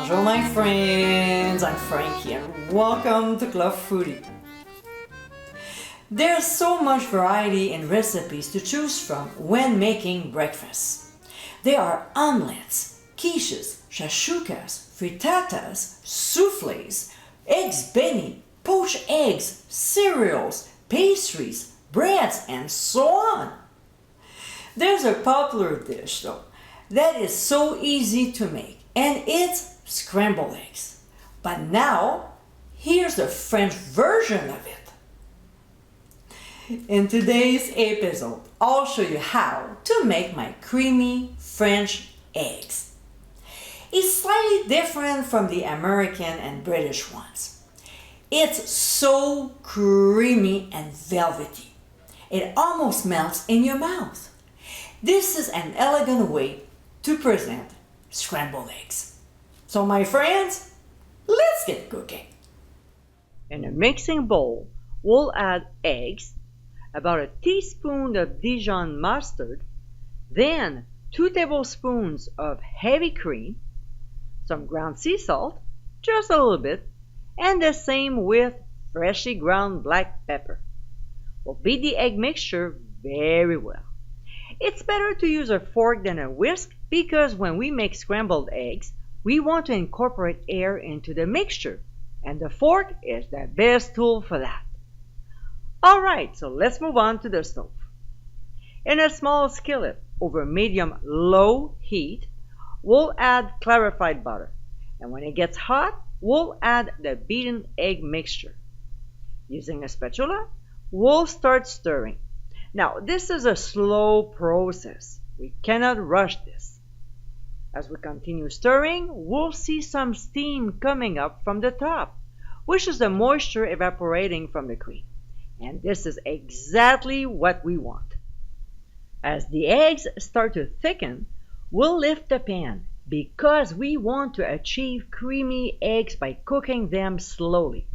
Bonjour my friends, I'm Frankie and welcome to Club Foodie. There's so much variety in recipes to choose from when making breakfast. There are omelets, quiches, shashukas, frittatas, soufflés, eggs benny, poached eggs, cereals, pastries, breads, and so on. There's a popular dish though that is so easy to make, and it's scrambled eggs. But now, here's the French version of it. In today's episode, I'll show you how to make my creamy French eggs. It's slightly different from the American and British ones. It's so creamy and velvety. It almost melts in your mouth. This is an elegant way to present scrambled eggs. So my friends, let's get cooking. In a mixing bowl, we'll add eggs, about a teaspoon of Dijon mustard, then 2 tablespoons of heavy cream, some ground sea salt, just a little bit, and the same with freshly ground black pepper. We'll beat the egg mixture very well. It's better to use a fork than a whisk because when we make scrambled eggs, we want to incorporate air into the mixture, and the fork is the best tool for that. Alright, so let's move on to the stove. In a small skillet over medium-low heat, we'll add clarified butter, and when it gets hot, we'll add the beaten egg mixture. Using a spatula, we'll start stirring. Now, this is a slow process. We cannot rush this. As we continue stirring, we'll see some steam coming up from the top, which is the moisture evaporating from the cream. And this is exactly what we want. As the eggs start to thicken, we'll lift the pan because we want to achieve creamy eggs by cooking them slowly.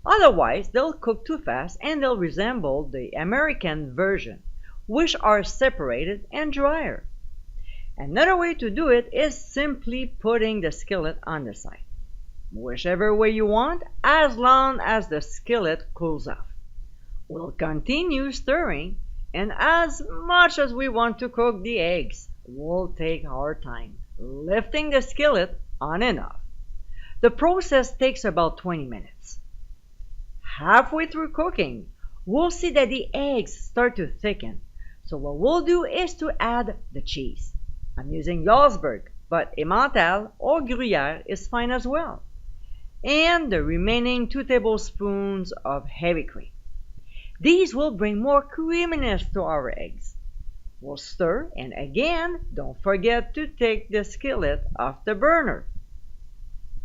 Otherwise, they'll cook too fast and they'll resemble the American version, which are separated and drier. Another way to do it is simply putting the skillet on the side, whichever way you want, as long as the skillet cools off. We'll continue stirring, and as much as we want to cook the eggs, we'll take our time, lifting the skillet on and off. The process takes about 20 minutes. Halfway through cooking, we'll see that the eggs start to thicken. So what we'll do is to add the cheese. I'm using Jarlsberg, but Emmental or Gruyere is fine as well. And the remaining 2 tablespoons of heavy cream. These will bring more creaminess to our eggs. We'll stir, and again, don't forget to take the skillet off the burner.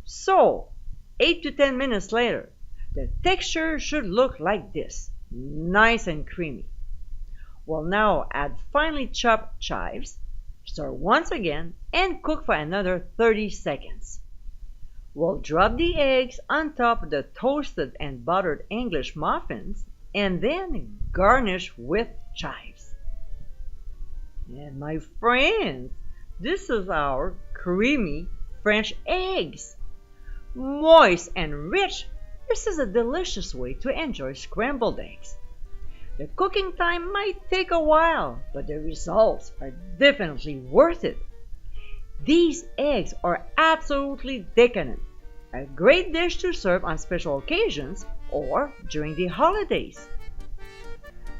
So, 8 to 10 minutes later, the texture should look like this, nice and creamy. We'll now add finely chopped chives, stir once again, and cook for another 30 seconds. We'll drop the eggs on top of the toasted and buttered English muffins, and then garnish with chives. And my friends, this is our creamy French eggs. Moist and rich, this is a delicious way to enjoy scrambled eggs. The cooking time might take a while, but the results are definitely worth it. These eggs are absolutely decadent. A great dish to serve on special occasions or during the holidays.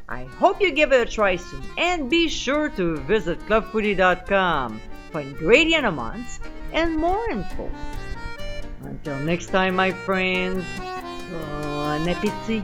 I hope you give it a try soon, and be sure to visit clubfoodie.com for ingredient amounts and more info. Until next time, my friends, bon appétit!